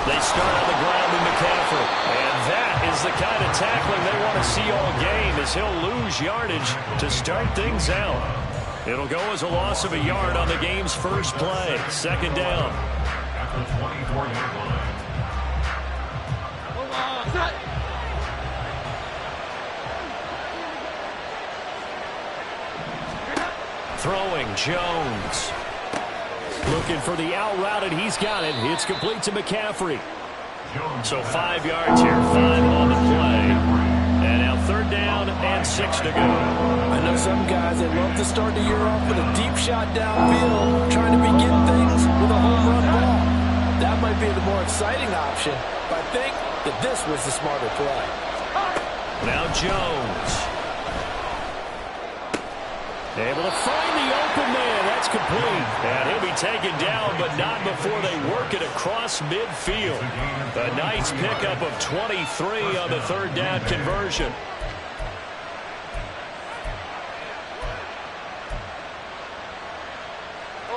They start on the ground with McCaffrey. And that is the kind of tackling they want to see all game, as he'll lose yardage to start things out. It'll go as a loss of a yard on the game's first play. Second down. At the 24-yard line. Throwing, Jones. Looking for the out route, and he's got it. It's complete to McCaffrey. So 5 yards here, 5 on the play. And now third down and 6 to go. I know some guys, they love to start the year off with a deep shot downfield, trying to begin things with a home run ball. That might be the more exciting option, but I think that this was the smarter play. Now Jones. Able to find the open man. That's complete. And he'll be taken down, but not before they work it across midfield. A nice pickup of 23 on the third down conversion.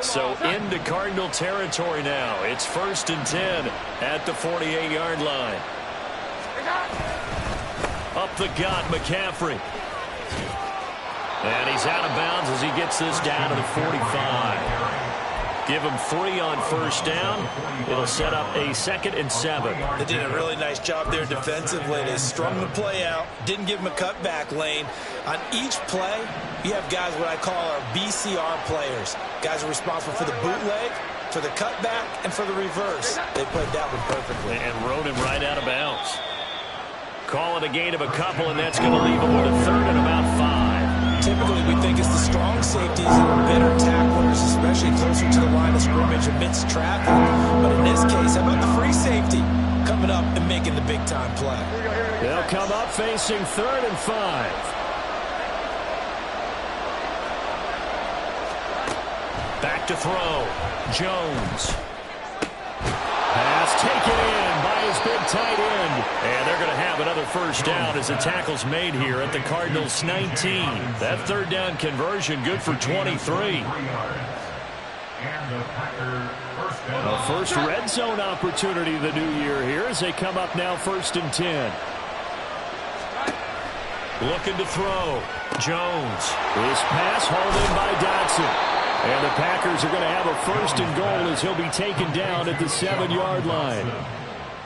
So into Cardinal territory now. It's 1st and 10 at the 48-yard line. Up the gut, McCaffrey. And he's out of bounds as he gets this down to the 45. Give him 3 on first down. It'll set up a 2nd and 7. They did a really nice job there defensively. They strung the play out, didn't give him a cutback lane. On each play, you have guys what I call our BCR players. Guys are responsible for the bootleg, for the cutback, and for the reverse. They played that one perfectly. And rode him right out of bounds. Call it a gain of a couple, and that's going to leave him with a 3rd and about 5. Typically, we think it's the strong safeties that are better tacklers, especially closer to the line of scrimmage amidst traffic. But in this case, how about the free safety coming up and making the big-time play? They'll come up facing 3rd and 5. Back to throw. Jones. Pass taken in by his big tight end. And they're going to have another first down as the tackle's made here at the Cardinals' 19. That third down conversion good for 23. A first red zone opportunity the new year here as they come up now 1st and 10. Looking to throw. Jones. His pass hauled in by Dotson. And the Packers are going to have a 1st and goal as he'll be taken down at the 7-yard line.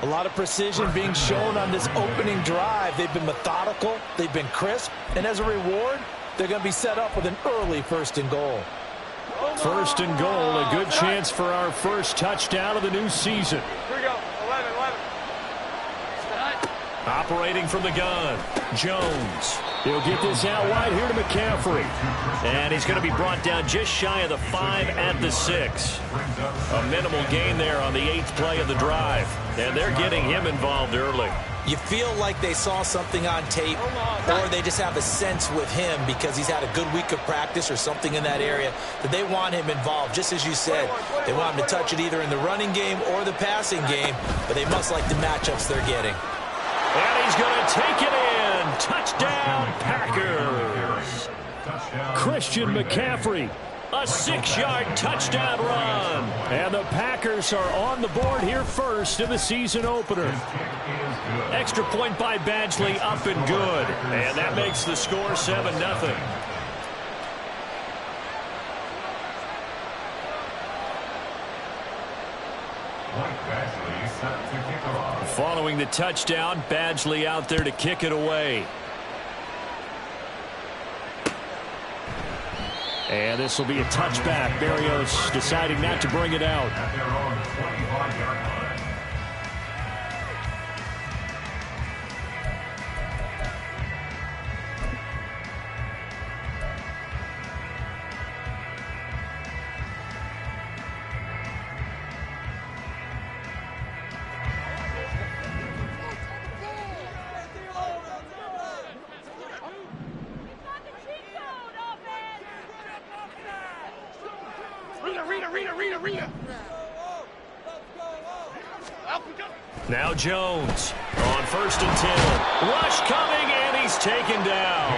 A lot of precision being shown on this opening drive. They've been methodical, they've been crisp, and as a reward, they're going to be set up with an early 1st and goal. 1st and goal, a good chance for our first touchdown of the new season. Here we go, 11. Operating from the gun, Jones. He'll get this out wide here to McCaffrey. And he's going to be brought down just shy of the 5 at the 6. A minimal gain there on the 8th play of the drive. And they're getting him involved early. You feel like they saw something on tape, or they just have a sense with him because he's had a good week of practice or something in that area that they want him involved. Just as you said, they want him to touch it either in the running game or the passing game, but they must like the matchups they're getting. And he's going to take it in. Touchdown, Packers. Christian McCaffrey, a 6-yard touchdown run. And the Packers are on the board here first in the season opener. Extra point by Badgley, up and good. And that makes the score 7-0. Following the touchdown, Badgley out there to kick it away. And this will be a touchback. Berrios deciding not to bring it out. Now Jones on 1st and 10. Rush coming, and he's taken down.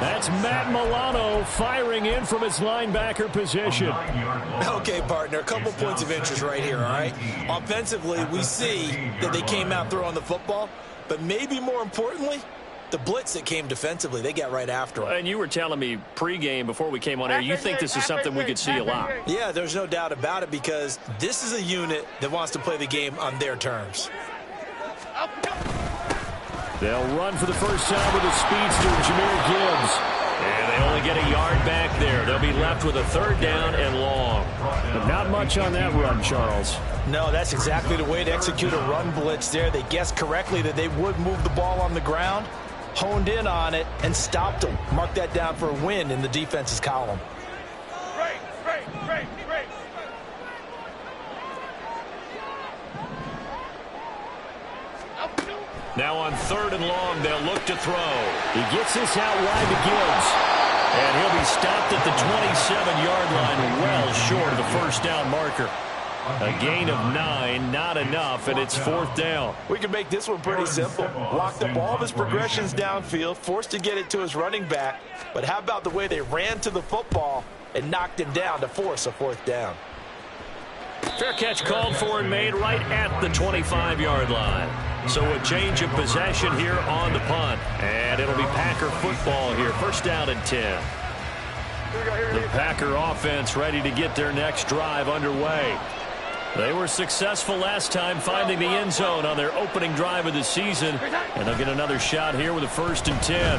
That's Matt Milano firing in from his linebacker position. Okay, partner, a couple points of interest right here, all right? Offensively, we see that they came out throwing the football, but maybe more importantly, the blitz that came defensively, they got right after him. And you were telling me pregame before we came on air, you think this is something we could see a lot. Yeah, there's no doubt about it because this is a unit that wants to play the game on their terms. They'll run for the first time with a speedster, Jahmyr Gibbs. And they only get a yard back there. They'll be left with a third down and long. But not much on that run, Charles. No, that's exactly the way to execute a run blitz there. They guessed correctly that they would move the ball on the ground, honed in on it, and stopped them. Mark that down for a win in the defense's column. Break. Now on third and long, they'll look to throw. He gets this out wide to Gibbs. And he'll be stopped at the 27-yard line, well short of the first down marker. A gain of 9, not enough, and it's fourth down. We can make this one pretty simple. Locked up all of his progressions downfield, forced to get it to his running back. But how about the way they ran to the football and knocked him down to force a fourth down? Fair catch called for and made right at the 25-yard line. So a change of possession here on the punt. And it'll be Packer football here. First down and 10. The Packer offense ready to get their next drive underway. They were successful last time finding the end zone on their opening drive of the season. And they'll get another shot here with a first and 10.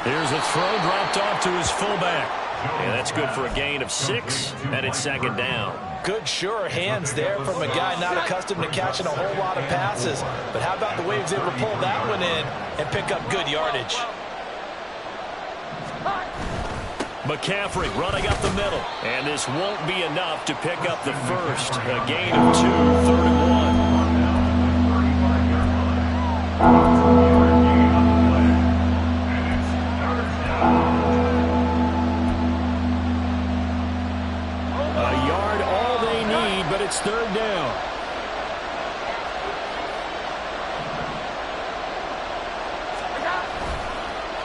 Here's a throw dropped off to his fullback. And that's good for a gain of 6, and it's second down. Good, sure hands there from a guy not accustomed to catching a whole lot of passes. But how about the way he was able to pull that one in and pick up good yardage? McCaffrey running up the middle. And this won't be enough to pick up the first. A gain of 2, third and 1. It's third down.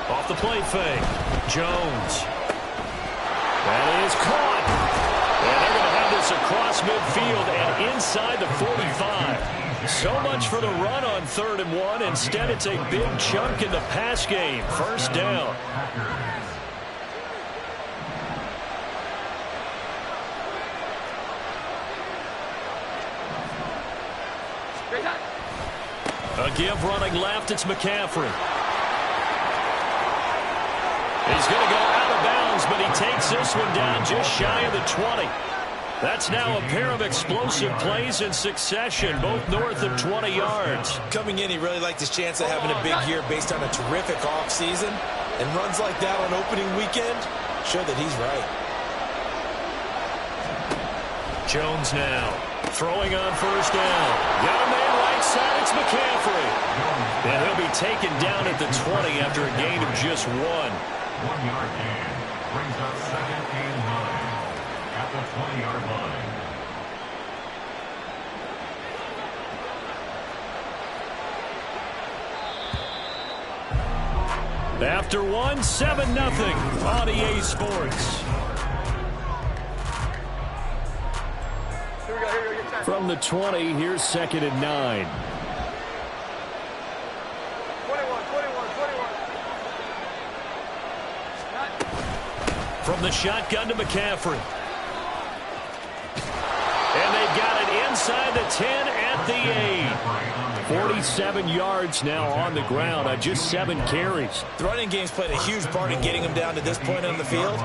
Off the play fake. Jones. That is caught. And they're going to have this across midfield and inside the 45. So much for the run on third and 1. Instead, it's a big chunk in the pass game. First down. A give running left, it's McCaffrey. He's going to go out of bounds, but he takes this one down just shy of the 20. That's now a pair of explosive plays in succession, both north of 20 yards. Coming in, he really liked his chance of having a big year based on a terrific offseason. And runs like that on opening weekend show that he's right. Jones now throwing on first down. Got a man right side, it's McCaffrey. And he'll be taken down at the 20 after a gain of just 1. 1 yard gain. Brings up second and 9 at the 20-yard line. After 1, 7-0 on EA Sports. From the 20, here's second and 9. 21. From the shotgun to McCaffrey. And they've got it inside the 10 at the 8. 47 yards now on the ground on just 7 carries. The running game's played a huge part in getting him down to this point on the field.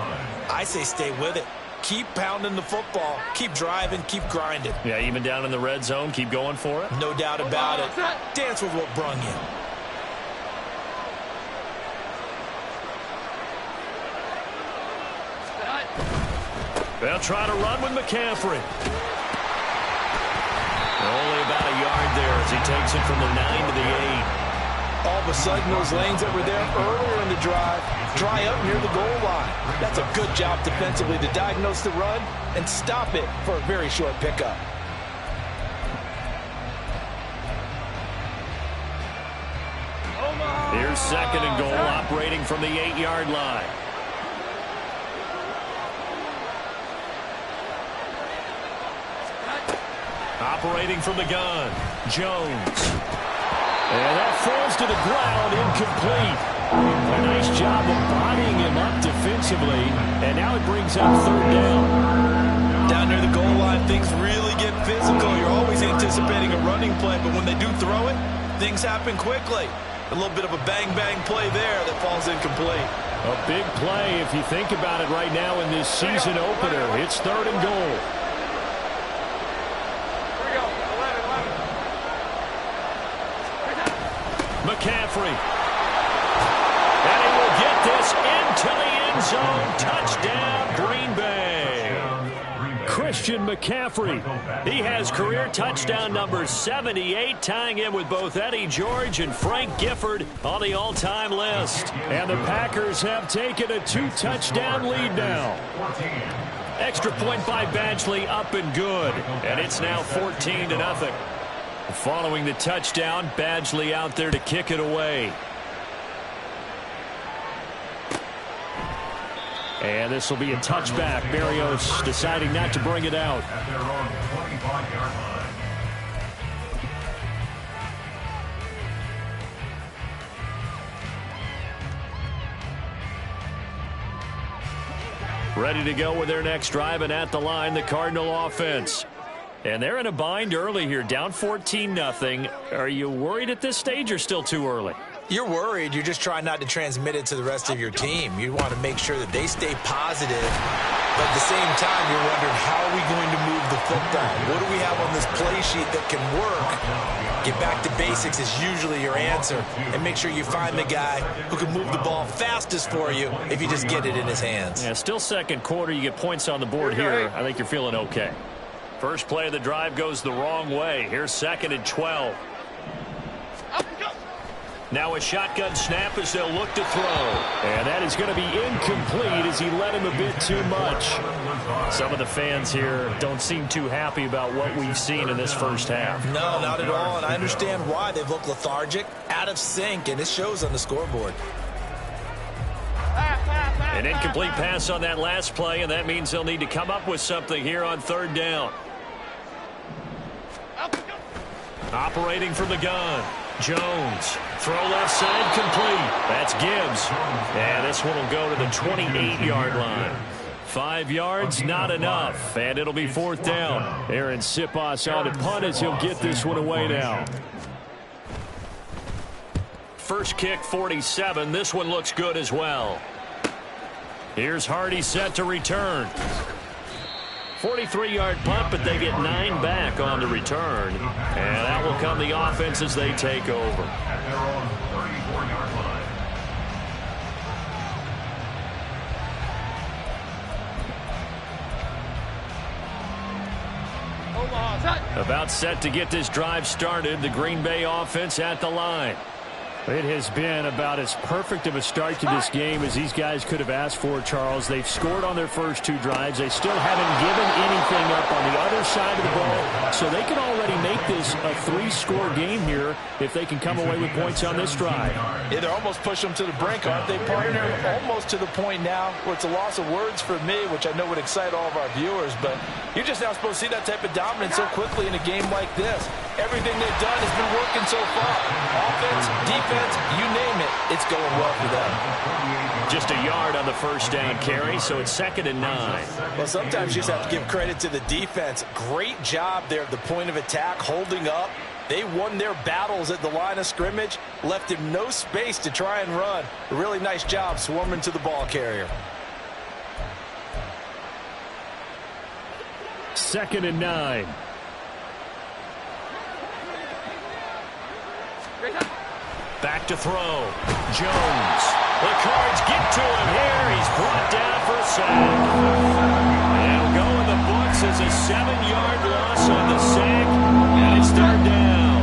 I say stay with it. Keep pounding the football. Keep driving. Keep grinding. Yeah, even down in the red zone, keep going for it. No doubt about it. Dance with what brung you. They'll try to run with McCaffrey. Only about a yard there as he takes it from the 9 to the 8. All of a sudden, those lanes that were there earlier in the drive dry up near the goal line. That's a good job defensively to diagnose the run and stop it for a very short pickup. Here's second and goal, operating from the 8-yard line. Operating from the gun, Jones. And that falls to the ground, incomplete. A nice job of bodying him up defensively, and now it brings up third down. Down near the goal line, things really get physical. You're always anticipating a running play, but when they do throw it, things happen quickly. A little bit of a bang-bang play there that falls incomplete. A big play if you think about it right now in this season opener. It's third and goal. McCaffrey. And he will get this into the end zone. Touchdown, Green Bay. Christian McCaffrey. He has career touchdown number 78, tying him with both Eddie George and Frank Gifford on the all-time list. And the Packers have taken a 2-touchdown lead now. Extra point by Badgley, up and good. And it's now 14-0. Following the touchdown, Badgley out there to kick it away. And this will be a touchback. Berrios deciding not to bring it out. At their own 25-yard line. Ready to go with their next drive, and at the line, the Cardinal offense. And they're in a bind early here, down 14-0. Are you worried at this stage or still too early? You're worried. You're just trying not to transmit it to the rest of your team. You want to make sure that they stay positive. But at the same time, you're wondering, how are we going to move the football? What do we have on this play sheet that can work? Get back to basics is usually your answer. And make sure you find the guy who can move the ball fastest for you if you just get it in his hands. Yeah, still second quarter. You get points on the board here. I think you're feeling okay. First play of the drive goes the wrong way. Here's second and 12. Now a shotgun snap as they'll look to throw. And that is going to be incomplete as he led him a bit too much. Some of the fans here don't seem too happy about what we've seen in this first half. No, not at all. And I understand why. They've looked lethargic, out of sync, and it shows on the scoreboard. An incomplete pass on that last play, and that means they'll need to come up with something here on third down. Operating from the gun, Jones. Throw left side, complete. That's Gibbs. And this one will go to the 28-yard line. 5 yards, not enough. And it'll be fourth down. Aaron Siposs on to punt as he'll get this one away now. First kick, 47. This one looks good as well. Here's Hardy set to return. 43-yard punt, but they get 9 back on the return. And that will come the offense as they take over. At their own 34-yard line. About set to get this drive started. The Green Bay offense at the line. It has been about as perfect of a start to this game as these guys could have asked for, Charles. They've scored on their first 2 drives. They still haven't given anything up on the other side of the ball, so they can already make this a 3-score game here if they can come away with points on this drive. Yeah, they're almost pushing them to the brink, aren't they, partner? Almost to the point now where it's a loss of words for me, which I know would excite all of our viewers, but you're just now supposed to see that type of dominance so quickly in a game like this. Everything they've done has been working so far. Offense, defense, you name it, it's going well for them. Just a yard on the first down carry, so it's 2nd and 9. Well, sometimes you just have to give credit to the defense. Great job there at the point of attack, holding up. They won their battles at the line of scrimmage, left him no space to try and run. A really nice job swarming to the ball carrier. 2nd and 9. Back to throw. Jones. The Cards get to him here. He's brought down for a sack. It'll go in the books as a 7-yard loss on the sack, and it's third down.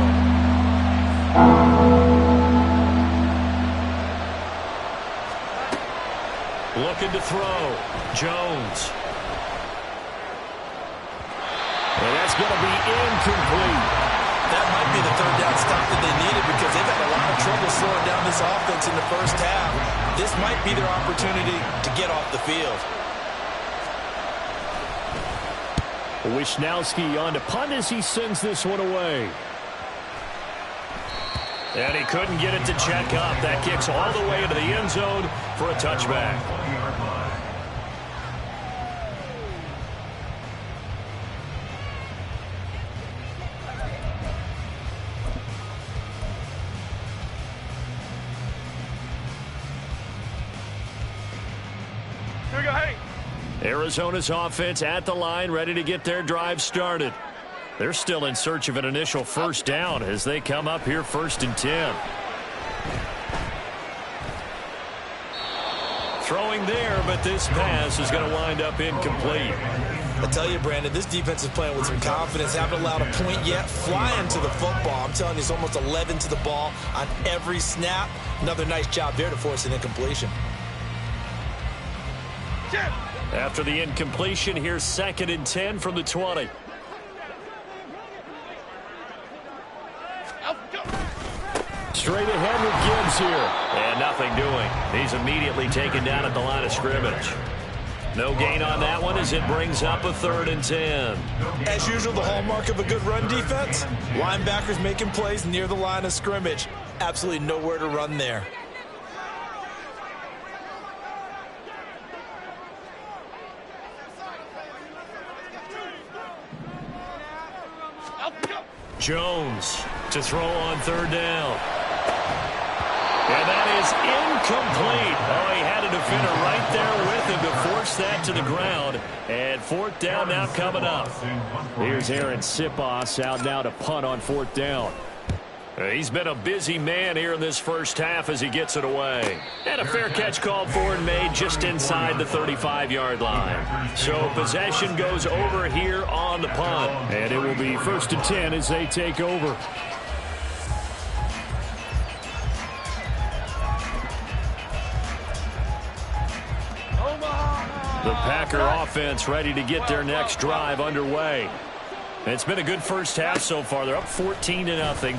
Looking to throw. Jones. And that's going to be incomplete. That might be the third down stop that they needed because they've had a lot of trouble slowing down this offense in the first half. This might be their opportunity to get off the field. Wisnowski on to punt as he sends this one away. And he couldn't get it to check up. That kicks all the way into the end zone for a touchback. Here we go, hey. Arizona's offense at the line, ready to get their drive started. They're still in search of an initial first down as they come up here 1st and 10. Throwing there, but this pass is going to wind up incomplete. I tell you, Brandon, this defense is playing with some confidence. Haven't allowed a point yet. Flying to the football. I'm telling you, it's almost 11 to the ball on every snap. Another nice job there to force an incompletion. After the incompletion, here's 2nd and 10 from the 20. Straight ahead with Gibbs here. And nothing doing. He's immediately taken down at the line of scrimmage. No gain on that one as it brings up a 3rd and 10. As usual, the hallmark of a good run defense. Linebackers making plays near the line of scrimmage. Absolutely nowhere to run there. Jones to throw on 3rd down. And that is incomplete. Oh, he had a defender right there with him to force that to the ground. And 4th down now coming up. Here's Aaron Sipos out now to punt on 4th down. He's been a busy man here in this first half as he gets it away. And a fair catch called for and made just inside the 35-yard line. So possession goes over here on the punt. And it will be 1st and 10 as they take over. The Packer offense ready to get their next drive underway. It's been a good first half so far. They're up 14-0.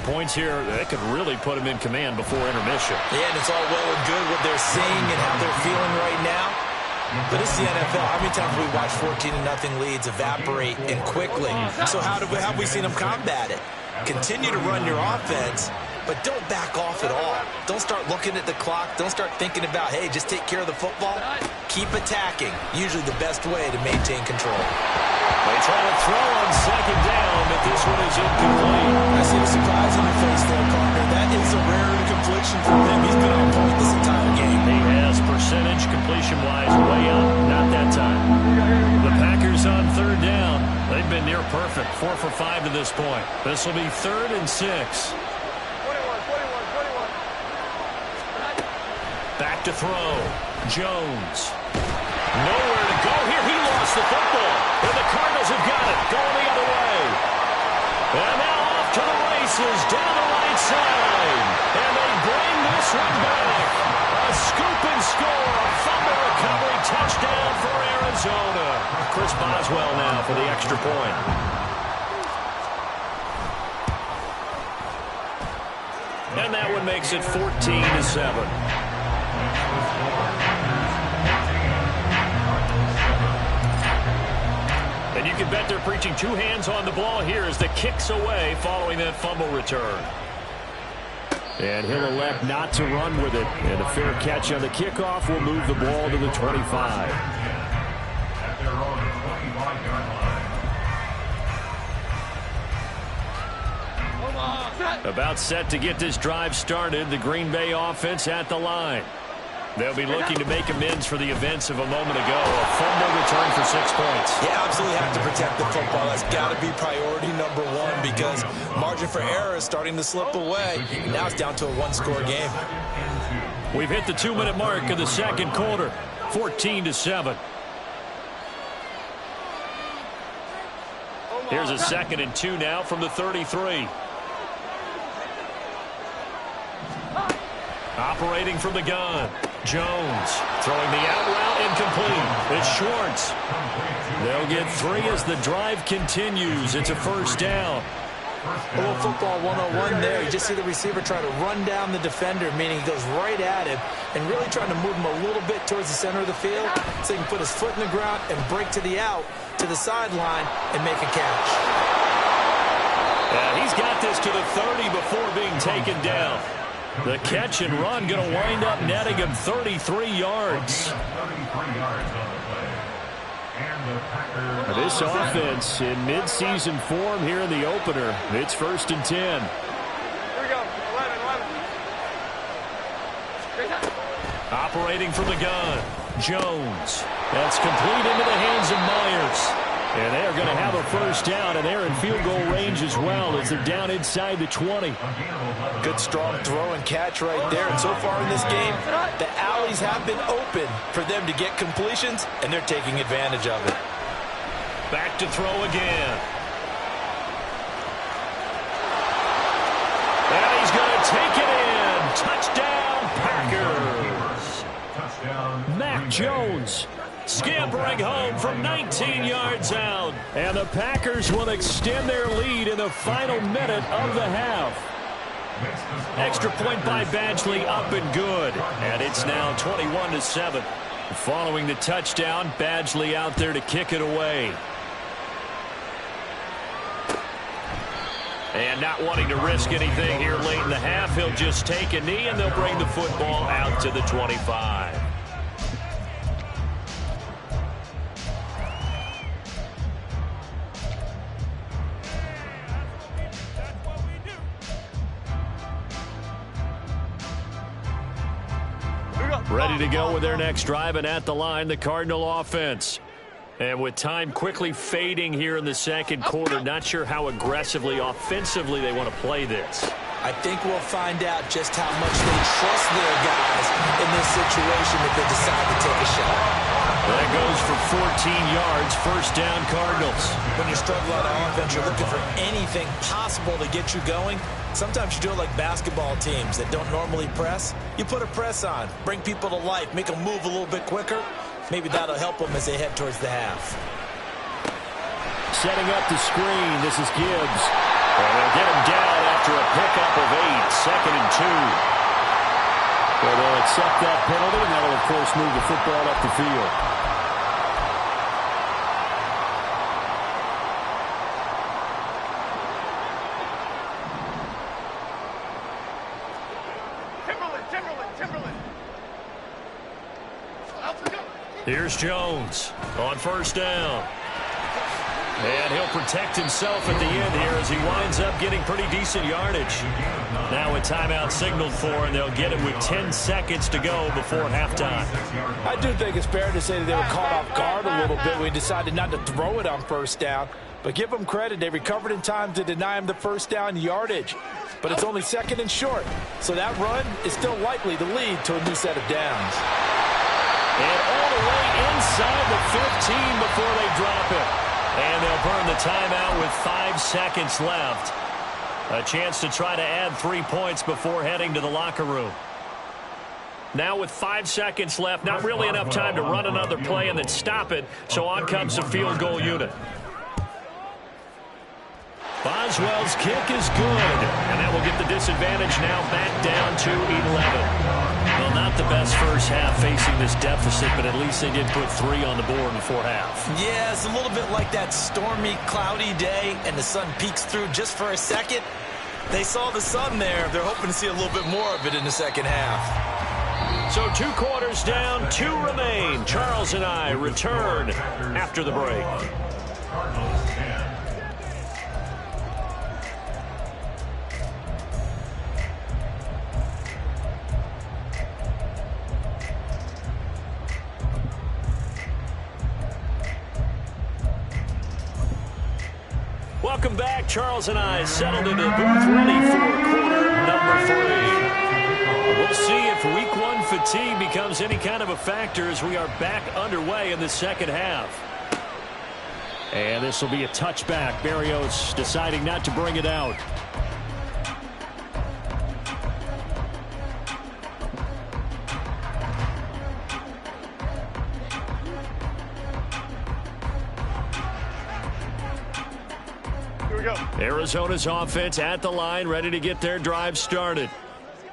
Points here, that could really put them in command before intermission. Yeah, and it's all well and good what they're seeing and how they're feeling right now. But it's the NFL. How many times have we watched 14-0 leads evaporate and quickly? So how have we seen them combat it? Continue to run your offense, but don't back off at all. Don't start looking at the clock. Don't start thinking about, hey, just take care of the football. Keep attacking. Usually the best way to maintain control. They try to throw on 2nd down, but this one is incomplete. I see the surprise on your face there, partner. That is a rare incompletion from him. He's been on point this entire game. He has percentage completion-wise way up. Not that time. The Packers on 3rd down. They've been near perfect. 4 for 5 to this point. This will be 3rd and 6. Back to throw. Jones. Nowhere to go here. He lost the football. And the Cardinals have got it. Going the other way. And now off to the races. Down the right side. And they bring this one back. A scoop and score. A fumble recovery. Touchdown for Arizona. Chris Boswell now for the extra point. And that one makes it 14-7. And you can bet they're preaching 2 hands on the ball here as the kick's away following that fumble return. And he'll elect not to run with it. And a fair catch on the kickoff will move the ball to the 25. At their own 25-yard line. About set to get this drive started. The Green Bay offense at the line. They'll be looking to make amends for the events of a moment ago. A fumble return for 6 points. Yeah, absolutely have to protect the football. That's got to be priority number 1 because margin for error is starting to slip away. And now it's down to a 1-score game. We've hit the 2-minute mark of the second quarter. 14-7. Here's a 2nd and 2 now from the 33. Operating from the gun. Jones throwing the out route incomplete. It's Schwartz. They'll get 3 as the drive continues. It's a 1st down. A little football 101 there. You just see the receiver try to run down the defender, meaning he goes right at him and really trying to move him a little bit towards the center of the field so he can put his foot in the ground and break to the out, to the sideline, and make a catch. He's got this to the 30 before being taken down. The catch and run going to wind up netting him 33 yards. This offense in midseason form here in the opener. It's 1st and 10. Here we go. 11. Operating from the gun, Jones. That's complete into the hands of Myers. And they're going to have a first down, and they're in field goal range as well as they're down inside the 20. Good strong throw and catch right there. And so far in this game, the alleys have been open for them to get completions, and they're taking advantage of it. Back to throw again. And he's going to take it in. Touchdown, Packers. Mac Jones scampering home from 19 yards out. And the Packers will extend their lead in the final minute of the half. Extra point by Badgley up and good. And it's now 21-7. Following the touchdown, Badgley out there to kick it away. And not wanting to risk anything here late in the half, he'll just take a knee and they'll bring the football out to the 25. Ready to go with their next drive, and at the line, the Cardinal offense. And with time quickly fading here in the second quarter, not sure how aggressively, offensively they want to play this. I think we'll find out just how much they trust their guys in this situation if they decide to take a shot. That goes for 14 yards, first down Cardinals. When you struggle on offense, you're looking for anything possible to get you going. Sometimes you do it like basketball teams that don't normally press. You put a press on, bring people to life, make them move a little bit quicker. Maybe that'll help them as they head towards the half. Setting up the screen, this is Gibbs. And they'll get him down after a pickup of 8, 2nd and 2. Well, they'll accept that penalty, and that'll, of course, move the football up the field. Timberland. Here's Jones on first down. And he'll protect himself at the end here as he winds up getting pretty decent yardage. Now a timeout signaled for, and they'll get it with 10 seconds to go before halftime. I do think it's fair to say that they were caught off guard a little bit when we decided not to throw it on first down. But give them credit. They recovered in time to deny him the first down yardage. But it's only 2nd and short. So that run is still likely to lead to a new set of downs. And all the way inside the 15 before they drop it. And they'll burn the timeout with 5 seconds left. A chance to try to add 3 points before heading to the locker room. Now with 5 seconds left, not really enough time to run another play and then stop it. So on comes the field goal unit. Boswell's kick is good. And that will get the disadvantage now back down to 11. Well, not the best first half facing this deficit, but at least they did put 3 on the board before half. Yeah, it's a little bit like that stormy, cloudy day, and the sun peeks through just for a second. They saw the sun there. They're hoping to see a little bit more of it in the second half. So 2 quarters down, 2 remain. Charles and I return after the break. Welcome back. Charles and I settled into the booth, ready for quarter number 3. We'll see if week 1 fatigue becomes any kind of a factor as we are back underway in the second half. And this will be a touchback. Barrios deciding not to bring it out. Here we go. Arizona's offense at the line, ready to get their drive started.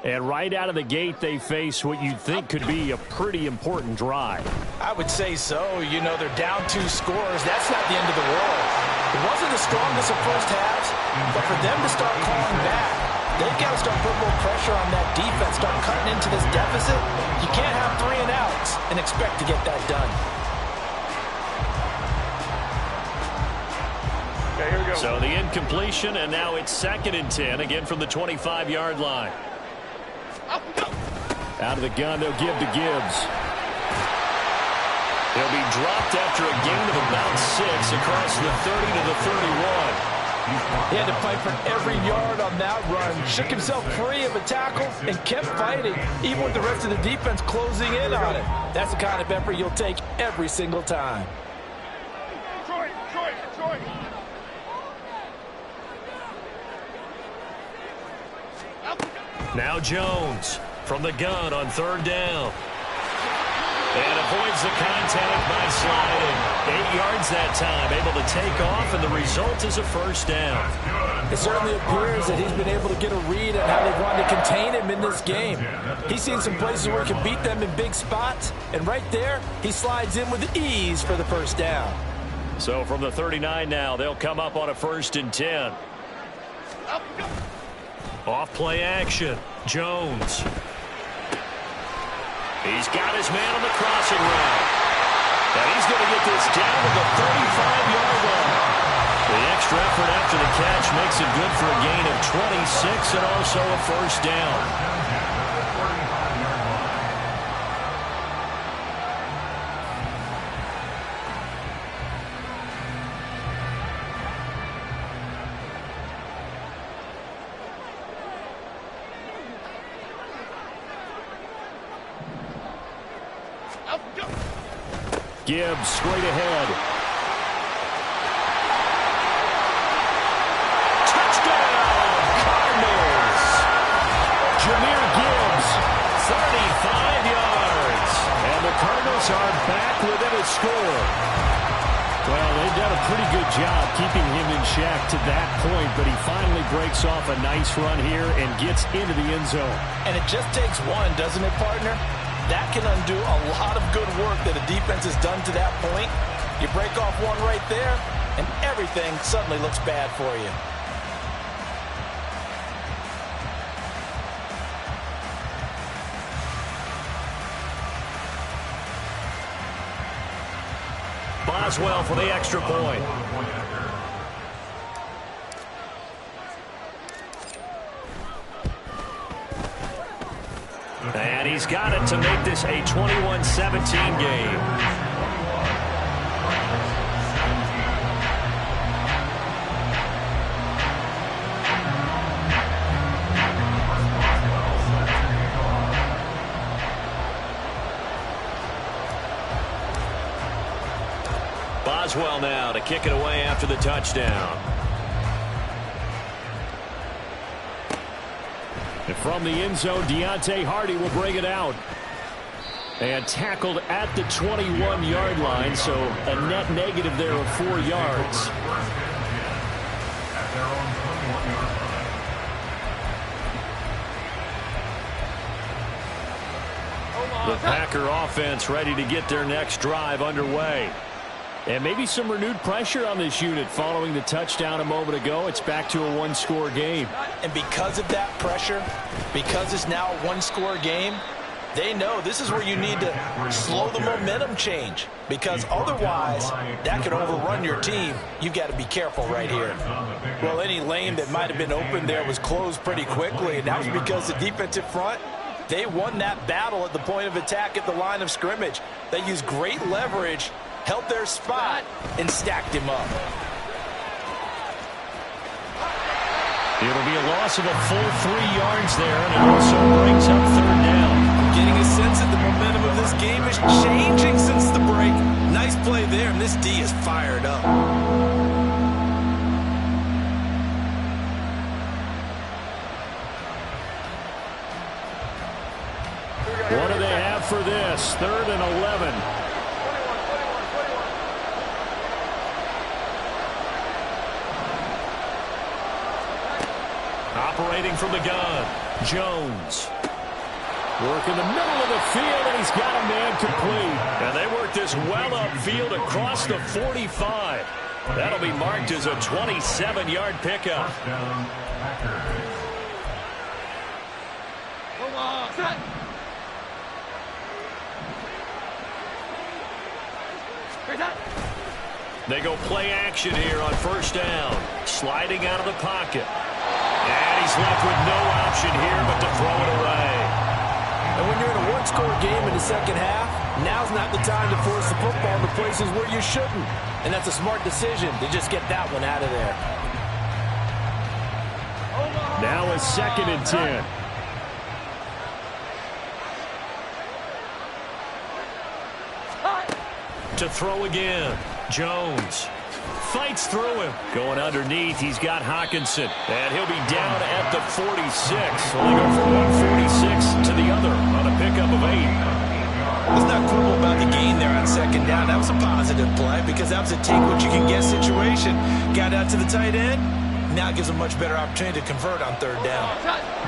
And right out of the gate, they face what you'd think could be a pretty important drive. I would say so. You know, they're down 2 scores. That's not the end of the world. It wasn't the strongest of first halves, but for them to start calling back, they've got to start putting more pressure on that defense, start cutting into this deficit. You can't have 3 and outs and expect to get that done. Okay, here we go. So the incompletion, and now it's 2nd and 10, again from the 25-yard line. Out of the gun, they'll give to Gibbs. He'll be dropped after a gain of about 6 across the 30 to the 31. He had to fight for every yard on that run, shook himself free of a tackle, and kept fighting, even with the rest of the defense closing in on him. That's the kind of effort you'll take every single time. Detroit. Now Jones from the gun on 3rd down. And avoids the contact by sliding. 8 yards that time, able to take off, and the result is a 1st down. It certainly appears that he's been able to get a read on how they've wanted to contain him in this game. He's seen some places where he can beat them in big spots, and right there, he slides in with ease for the 1st down. So from the 39 now, they'll come up on a 1st and 10. Off play action. Jones. He's got his man on the crossing route. And he's going to get this down to the 35-yard line. The extra effort after the catch makes it good for a gain of 26 and also a 1st down. Gibbs straight ahead. Touchdown, Cardinals. Jahmyr Gibbs, 35 yards. And the Cardinals are back within a score. Well, they've done a pretty good job keeping him in check to that point, but he finally breaks off a nice run here and gets into the end zone. And it just takes one, doesn't it, partner? That can undo a lot of good work that a defense has done to that point. You break off one right there, and everything suddenly looks bad for you. Boswell for the extra point. And he's got it to make this a 21-17 game. Boswell now to kick it away after the touchdown. And from the end zone, Deontay Hardy will bring it out. And tackled at the 21-yard line, so a net negative there of 4 yards. The Packer offense ready to get their next drive underway. And maybe some renewed pressure on this unit following the touchdown a moment ago. It's back to a one-score game. And because of that pressure, because it's now a one-score game, they know this is where you need to slow the momentum change, because otherwise that could overrun your team. You've got to be careful right here. Well, any lane that might have been open there was closed pretty quickly, and that was because the defensive front, they won that battle at the point of attack at the line of scrimmage. They used great leverage, held their spot, and stacked him up. It'll be a loss of a full 3 yards there, and it also brings up 3rd down. I'm getting a sense that the momentum of this game is changing since the break. Nice play there, and this D is fired up. What do they have for this? 3rd and 11. Operating from the gun, Jones. Work in the middle of the field, and he's got a man complete. And they work this well upfield across the 45. That'll be marked as a 27-yard pickup. They go play action here on first down. Sliding out of the pocket. And he's left with no option here but to throw it away. And when you're in a one-score game in the second half, now's not the time to force the football in the places where you shouldn't. And that's a smart decision to just get that one out of there. Now a 2nd and 10. To throw again. Jones fights through him. Going underneath, he's got Hawkinson. And he'll be down at the 46. So they go from 146 to the other on a pickup of 8. Let's not quibble about the gain there on 2nd down. That was a positive play because that was a take-what-you-can-get situation. Got out to the tight end. Now it gives a much better opportunity to convert on 3rd down.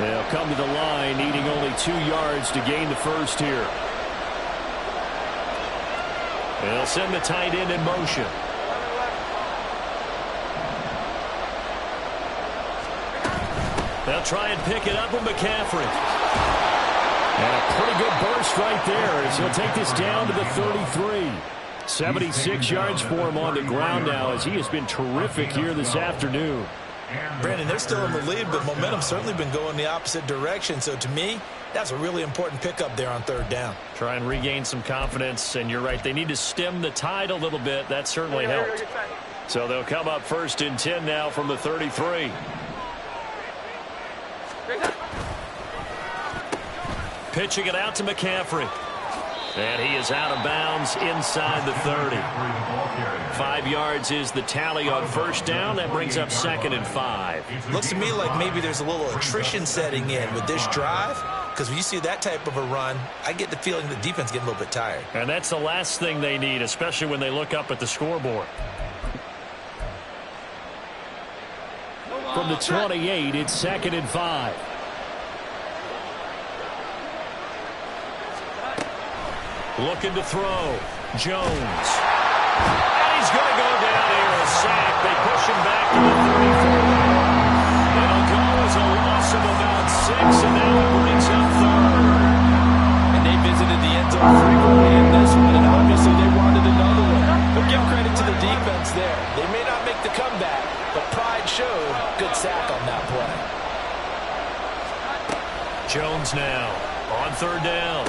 They'll come to the line, needing only 2 yards to gain the first here. They'll send the tight end in motion. They'll try and pick it up with McCaffrey. And a pretty good burst right there as he'll take this down to the 33. 76 yards for him on the ground now as he has been terrific here this afternoon. Brandon, they're still in the lead, but momentum's certainly been going the opposite direction. So to me, that's a really important pickup there on 3rd down. Try and regain some confidence, and you're right, they need to stem the tide a little bit. That certainly helped. So they'll come up 1st and 10 now from the 33. Pitching it out to McCaffrey. And he is out of bounds inside the 30. 5 yards is the tally on first down. That brings up 2nd and 5. Looks to me like maybe there's a little attrition setting in with this drive. Because when you see that type of a run, I get the feeling the defense getting a little bit tired. And that's the last thing they need, especially when they look up at the scoreboard. From the 28, it's 2nd and 5. Looking to throw. Jones. And he's going to go down here, a sack. They push him back to the 34. It'll go as a loss of about 6, and now it brings up 3rd. And they visited the end zone frequently in this one, and obviously they wanted another one. But give credit to the defense there. They may not make the comeback, but pride showed. Good sack on that play. Jones now on 3rd down.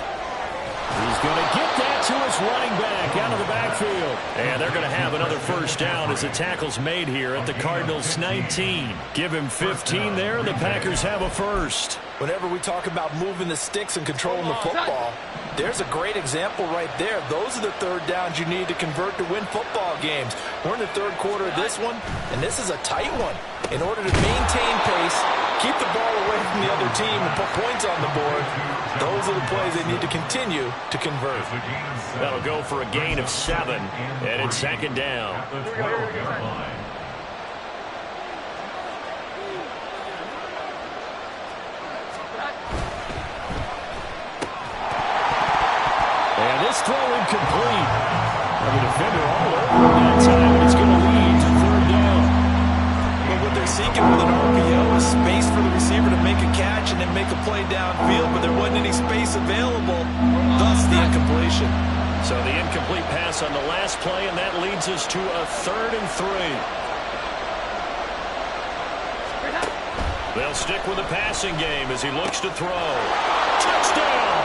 He's going to get that to his running back out of the backfield. And they're going to have another first down as the tackle's made here at the Cardinals' 19. Give him 15 there, and the Packers have a first. Whenever we talk about moving the sticks and controlling the football, there's a great example right there. Those are the 3rd downs you need to convert to win football games. We're in the 3rd quarter of this one, and this is a tight one. In order to maintain pace, keep the ball away from the other team, and put points on the board, those are the plays they need to continue to convert. That'll go for a gain of 7, and it's 2nd down. And this throw incomplete. And the defender all over that time, and it's going to lead to 3rd down. Well, what they're seeking with an RPO is space for the receiver to make a catch and then make a play downfield, but there wasn't any space available, thus the incompletion. So the incomplete pass on the last play, and that leads us to a 3rd and 3. They'll stick with the passing game as he looks to throw. Touchdown!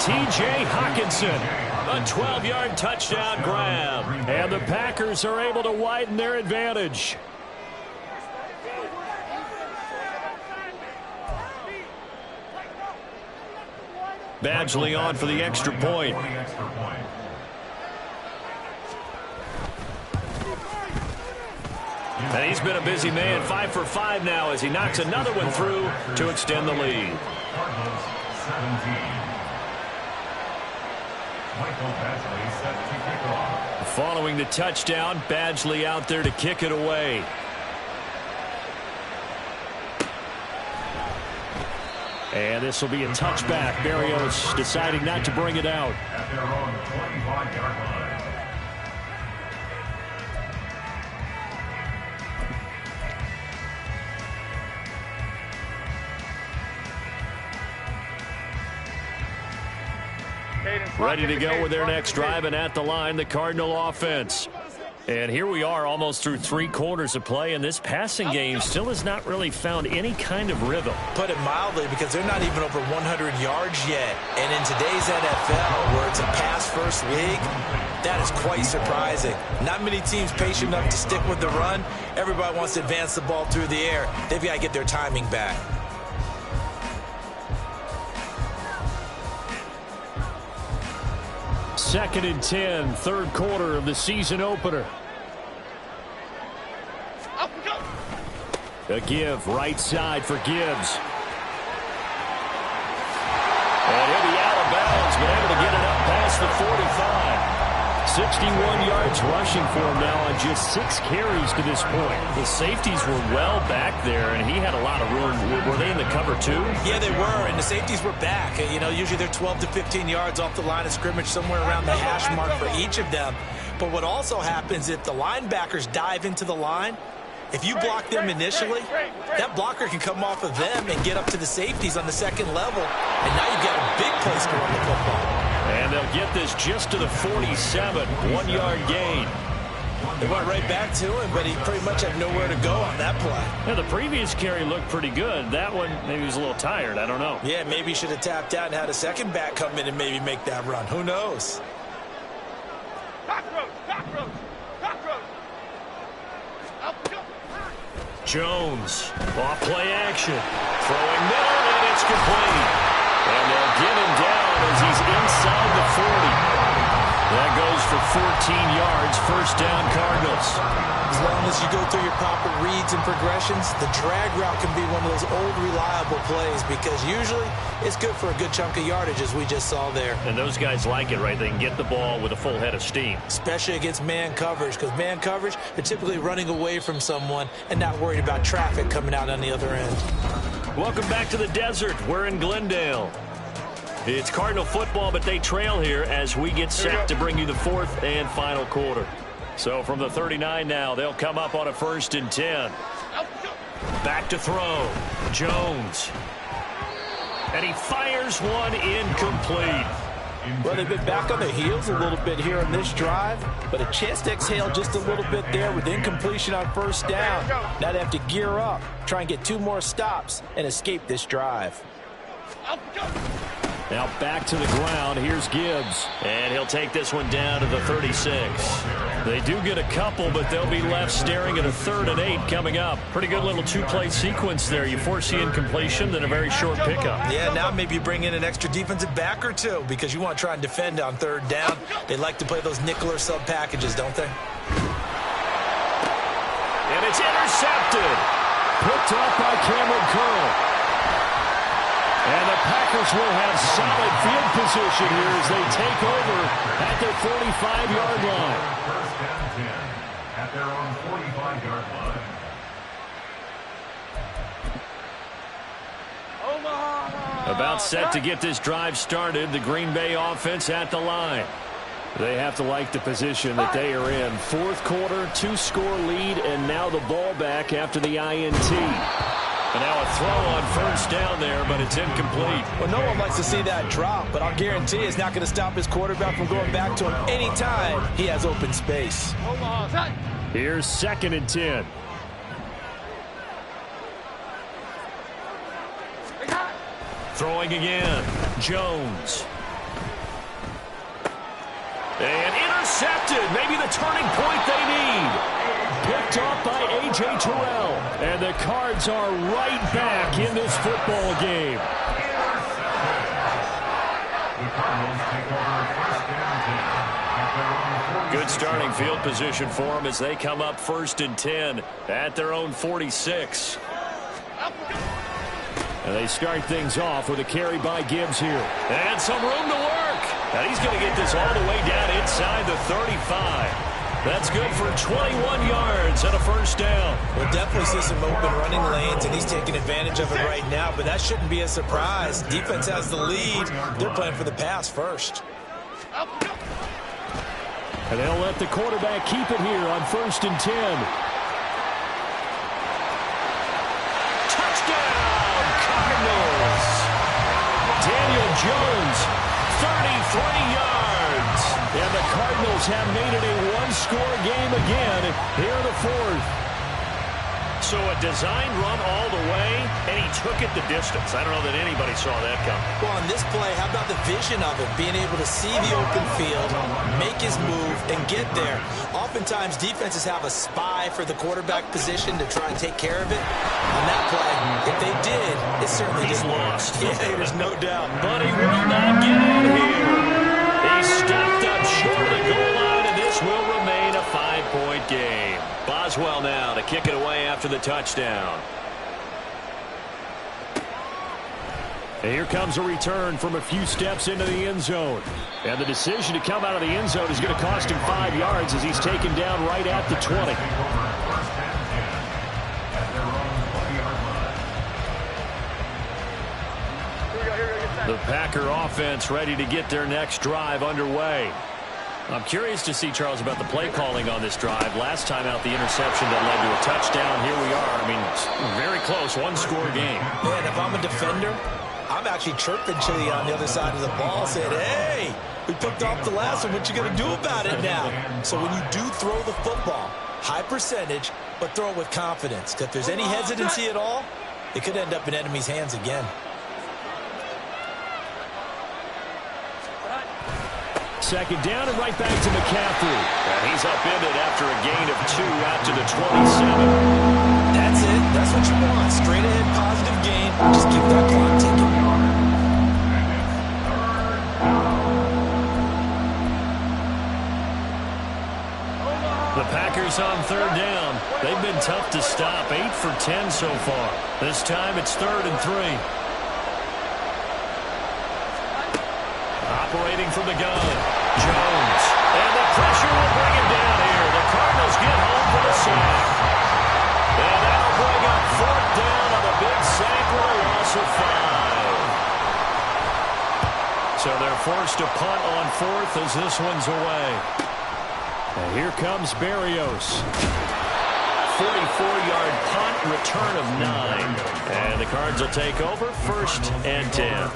T.J. Hawkinson, a 12-yard touchdown grab. And the Packers are able to widen their advantage. Badgley on for the extra point. And he's been a busy man, 5 for 5 now as he knocks another one through to extend the lead. Cardinals 17. Michael Badgley set to kick off. Following the touchdown, Badgley out there to kick it away. And this will be a touchback. Barrios deciding not to bring it out. At their own 25-yard line. Ready to go with their next drive, and at the line, the Cardinal offense. And here we are almost through 3 quarters of play, and this passing game still has not really found any kind of rhythm. Put it mildly, because they're not even over 100 yards yet. And in today's NFL, where it's a pass-first league, that is quite surprising. Not many teams patient enough to stick with the run. Everybody wants to advance the ball through the air. They've got to get their timing back. Second and 10, third quarter of the season opener. A give, right side for Gibbs. And he'll be out of bounds, but able to get it up past the 45. 61 yards rushing for him now on just 6 carries to this point. The safeties were well back there, and he had a lot of room. Were they in the cover too? Yeah, they were, and the safeties were back. You know, usually they're 12 to 15 yards off the line of scrimmage, somewhere around the hash mark for each of them. But what also happens if the linebackers dive into the line, if you block them initially, that blocker can come off of them and get up to the safeties on the second level, and now you've got a big place to run the football. And they'll get this just to the 47, 1-yard gain. They went right back to him, but he pretty much had nowhere to go on that play. Yeah, the previous carry looked pretty good. That one, maybe he was a little tired. I don't know. Yeah, maybe he should have tapped out and had a second back come in and maybe make that run. Who knows? Jones, off play action. Throwing middle, and it's complete. And they'll get him down as he's inside the 40. That goes for 14 yards, first down Cardinals. As long as you go through your proper reads and progressions, the drag route can be one of those old reliable plays because usually it's good for a good chunk of yardage as we just saw there. And those guys like it, right? They can get the ball with a full head of steam. Especially against man coverage, because man coverage, they're typically running away from someone and not worried about traffic coming out on the other end. Welcome back to the desert. We're in Glendale. It's Cardinal football, but they trail here as we get set to bring you the fourth and final quarter. So from the 39 now, they'll come up on a 1st and 10. Back to throw. Jones. And he fires one incomplete. Well, they've been back on their heels a little bit here on this drive, but a chance to exhale just a little bit there with incompletion on first down. Now they have to gear up, try and get 2 more stops, and escape this drive. Now back to the ground. Here's Gibbs. And he'll take this one down to the 36. They do get a couple, but they'll be left staring at a 3rd and 8 coming up. Pretty good little 2-play sequence there. You force the incompletion, then a very short pickup. Yeah, now maybe you bring in an extra defensive back or 2 because you want to try and defend on 3rd down. They like to play those nickel or sub packages, don't they? And it's intercepted. Picked up by Cameron Curl. And the Packers will have solid field position here as they take over at their 45-yard line. 1st and 10 at their own 45-yard line. About set to get this drive started. The Green Bay offense at the line. They have to like the position that they are in. 4th quarter, 2-score lead, and now the ball back after the INT. And now a throw on 1st down there, but it's incomplete. Well, no one likes to see that drop, but I'll guarantee it's not going to stop his quarterback from going back to him anytime he has open space. Here's 2nd and 10. Throwing again. Jones. And intercepted. Maybe the turning point they need. Picked off by A.J. Terrell. And the Cards are right back in this football game. The Cardinals take over 1st and 10 at their own 46. Good starting field position for them as they come up 1st and 10 at their own 46. And they start things off with a carry by Gibbs here. And some room to work. And he's going to get this all the way down inside the 35. That's good for 21 yards and a first down. We'll definitely see some open running lanes, and he's taking advantage of it right now, but that shouldn't be a surprise. Defense has the lead. They're playing for the pass first. And they'll let the quarterback keep it here on 1st and 10. Touchdown, Cardinals! Daniel Jones, 33 yards. And the Cardinals have made it a one-score game again here in the 4th. So a design run all the way, and he took it the distance. I don't know that anybody saw that coming. Well, on this play, how about the vision of it? Being able to see the open field, make his move, and get there. Oftentimes, defenses have a spy for the quarterback position to try and take care of it. On that play, if they did, it certainly He's didn't lost. work. Yeah, there's no doubt. But he will not get out of here. He stopped up short of the goal line, and this will remain a 5-point game. Boswell now to kick it away after the touchdown. And here comes a return from a few steps into the end zone. And the decision to come out of the end zone is going to cost him 5 yards as he's taken down right at the 20. The Packer offense ready to get their next drive underway. I'm curious to see, Charles, about the play calling on this drive. Last time out, the interception that led to a touchdown. Here we are. I mean, very close, one-score game. Man, if I'm a defender, I'm actually chirping to you on the other side of the ball, saying, hey, we picked off the last one. What you going to do about it now? So when you do throw the football, high percentage, but throw it with confidence. Because if there's any hesitancy at all, it could end up in enemy's hands again. Second down and right back to McCaffrey. And he's upended after a gain of 2 out to the 27. That's it. That's what you want. Straight ahead, positive gain. Just keep that clock ticking. The Packers on 3rd down. They've been tough to stop. 8 for 10 so far. This time it's 3rd and 3. Operating from the gun, Jones. And the pressure will bring him down here. The Cardinals get home for the sack. And that'll bring up 4th down on the big sack with a loss of 5. So they're forced to punt on 4th as this one's away. And here comes Berrios. 44-yard punt, return of 9. And the Cards will take over 1st and 10.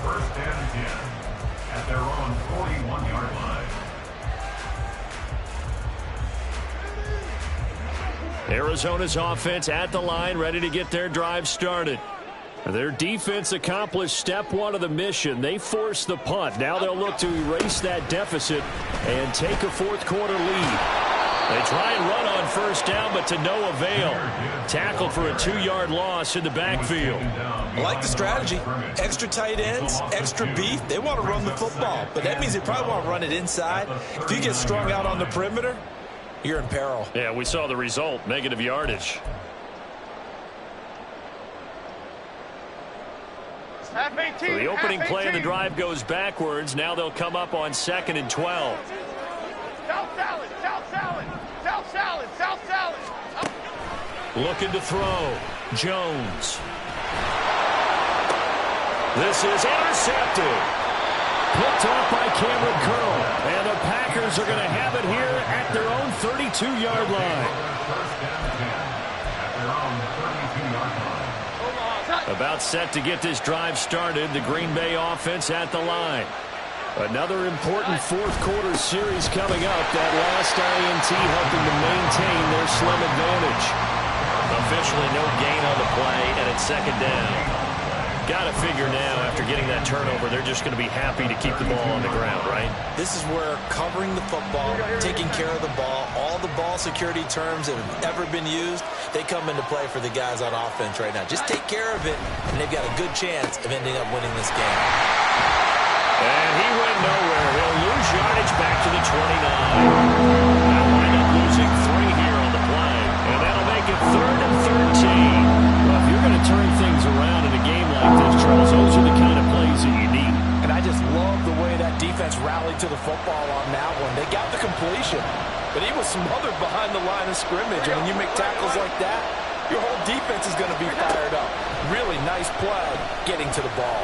At their own 41-yard line. Arizona's offense at the line, ready to get their drive started. Their defense accomplished step 1 of the mission. They forced the punt. Now they'll look to erase that deficit and take a 4th quarter lead. They try and run on 1st down, but to no avail. Tackled for a 2-yard loss in the backfield. I like the strategy. Extra tight ends, extra beef. They want to run the football, but that means they probably want to run it inside. If you get strung out on the perimeter, you're in peril. Yeah, we saw the result, negative yardage. So the opening play of the drive goes backwards. Now they'll come up on 2nd and 12. South salad, south salad, south salad, south salad. Looking to throw. Jones. This is intercepted. Picked off by Cameron Curl. And the Packers are going to have it here at their own 32-yard line. About set to get this drive started. The Green Bay offense at the line. Another important 4th quarter series coming up. That last INT helping to maintain their slim advantage. Officially no gain on the play, and it's 2nd down. Got to figure now, after getting that turnover, they're just going to be happy to keep the ball on the ground, right? This is where covering the football, taking care of the ball, all the ball security terms that have ever been used, they come into play for the guys on offense right now. Just take care of it, and they've got a good chance of ending up winning this game. And he went nowhere. He'll lose yardage back to the 29. Now wind up losing 3 here on the play. And that'll make it 3rd and 13. Well, if you're going to turn things around in a game like this, Charles, those are the kind of plays that you need. And I just love the way that defense rallied to the football on that one. They got the completion. but he was smothered behind the line of scrimmage. And when you make tackles like that, your whole defense is going to be fired up. Really nice play getting to the ball.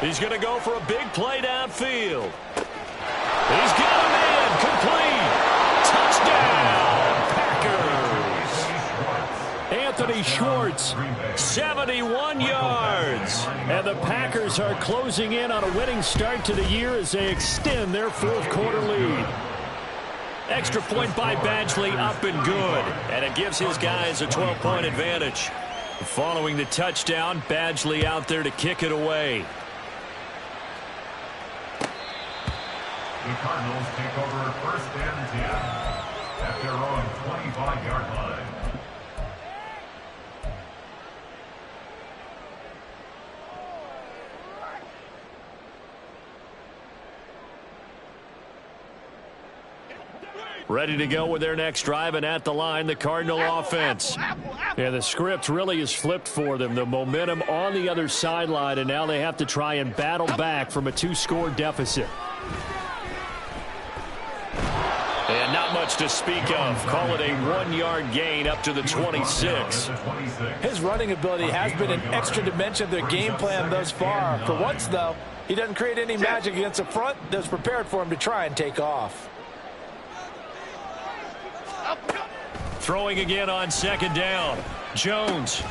He's going to go for a big play downfield. He's got him in. Complete. Touchdown, Packers. Anthony Schwartz, 71 yards. And the Packers are closing in on a winning start to the year as they extend their fourth quarter lead. Extra point by Badgley, up and good. And it gives his guys a 12-point advantage. Following the touchdown, Badgley out there to kick it away. The Cardinals take over first and 10 at their own 25-yard line. Ready to go with their next drive, and at the line, the Cardinal offense. Yeah, the script really is flipped for them. The momentum on the other sideline, and now they have to try and battle back from a 2-score deficit. And not much to speak of. Call it a 1-yard gain up to the 26. His running ability has been an extra dimension of their game plan thus far. For once, though, he doesn't create any magic against the front that's prepared for him to try and take off. Throwing again on second down. Jones.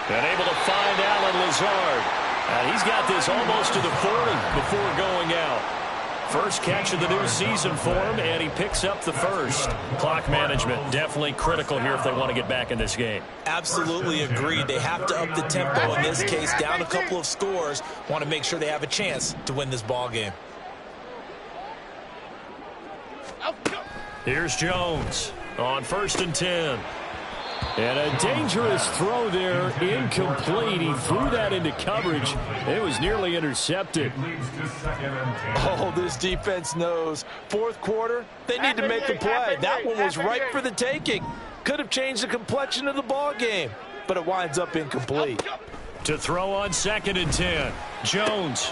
And able to find Alan Lazard. And he's got this almost to the 40 before going out. First catch of the new season for him, and he picks up the first. Clock management definitely critical here if they want to get back in this game. Absolutely agreed. They have to up the tempo in this case, down a couple of scores. Want to make sure they have a chance to win this ball game. Here's Jones on first and 10. And a dangerous throw there, incomplete. He threw that into coverage. It was nearly intercepted. Oh, this defense knows. Fourth quarter, they need to make a play. That one was ripe for the taking. Could have changed the complexion of the ball game, but it winds up incomplete. To throw on second and 10. Jones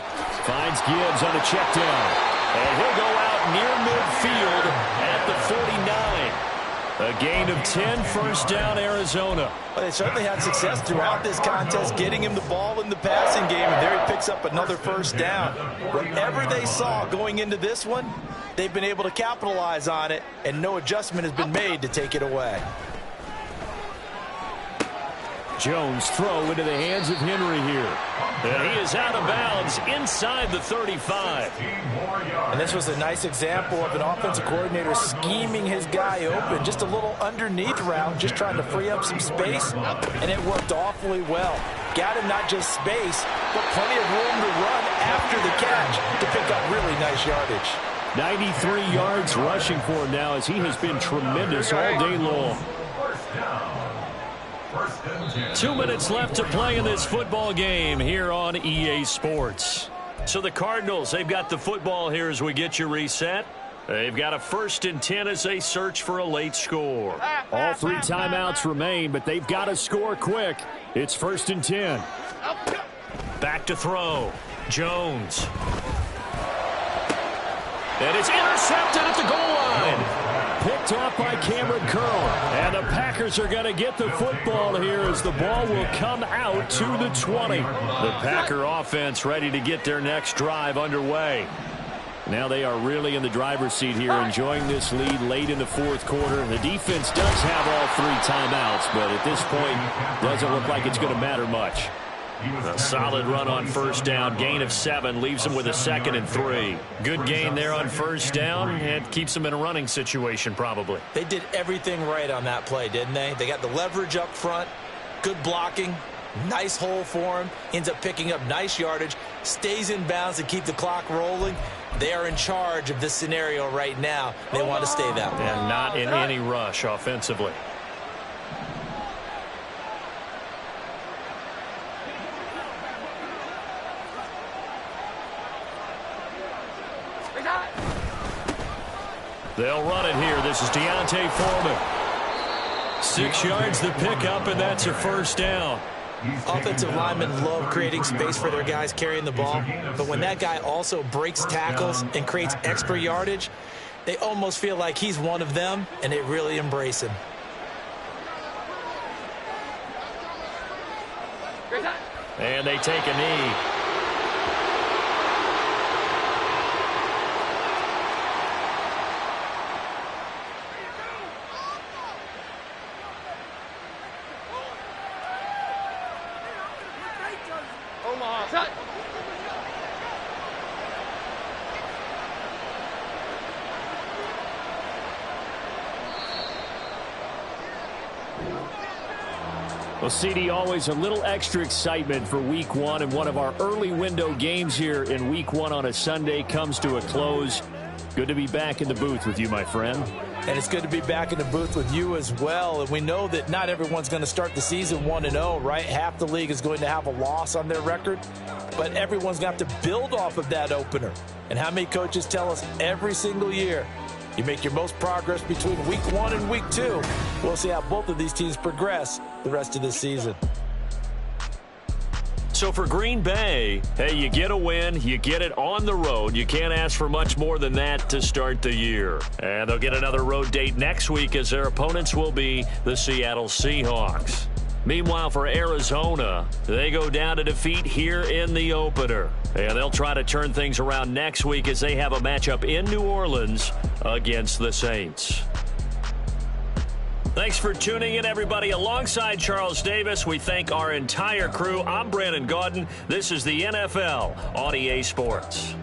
finds Gibbs on a check down. And he'll go out near midfield at the 49. A gain of 10, first down, Arizona. Well, they certainly had success throughout this contest, getting him the ball in the passing game, and there he picks up another first down. Whatever they saw going into this one, they've been able to capitalize on it, and no adjustment has been made to take it away. Jones throw into the hands of Henry here. And he is out of bounds inside the 35. And this was a nice example of an offensive coordinator scheming his guy open. Just a little underneath route, just trying to free up some space, and it worked awfully well. Got him not just space, but plenty of room to run after the catch to pick up really nice yardage. 93 yards rushing for him now as he has been tremendous all day long. 2 minutes left to play in this football game here on EA Sports. So the Cardinals, they've got the football here as we get you reset. They've got a first and 10 as they search for a late score. All 3 timeouts remain, but they've got to score quick. It's first and 10. Back to throw. Jones. And it's intercepted at the goal line. Picked off by Cameron Curl. And the Packers are going to get the football here as the ball will come out to the 20. The Packer offense ready to get their next drive underway. Now they are really in the driver's seat here, enjoying this lead late in the fourth quarter. The defense does have all 3 timeouts, but at this point, doesn't look like it's going to matter much. A solid run on first down, gain of 7, leaves them with a second and 3. Good gain there on first down, and keeps them in a running situation probably. They did everything right on that play, didn't they? They got the leverage up front, good blocking, nice hole for him, ends up picking up nice yardage, stays in bounds to keep the clock rolling. They are in charge of this scenario right now. They want to stay that way. And not in any rush offensively. They'll run it here. This is Deontay Foreman. 6 yards the pickup, and that's a first down. Offensive linemen love creating space for their guys carrying the ball, but when that guy also breaks tackles and creates extra yardage, They almost feel like he's one of them, and they really embrace him. And they take a knee. Omaha. Well, CD, always a little extra excitement for Week 1, and one of our early window games here in Week 1 on a Sunday comes to a close. Good to be back in the booth with you, my friend. And it's good to be back in the booth with you as well. And we know that not everyone's going to start the season 1-0, right? Half the league is going to have a loss on their record, but everyone's going to have to build off of that opener. And how many coaches tell us every single year, you make your most progress between Week 1 and Week 2. We'll see how both of these teams progress the rest of this season. So for Green Bay, hey, you get a win, you get it on the road. You can't ask for much more than that to start the year. And they'll get another road date next week as their opponents will be the Seattle Seahawks. Meanwhile, for Arizona, they go down to defeat here in the opener. And they'll try to turn things around next week as they have a matchup in New Orleans against the Saints. Thanks for tuning in, everybody. Alongside Charles Davis, we thank our entire crew. I'm Brandon Gaudin. This is the NFL on EA Sports.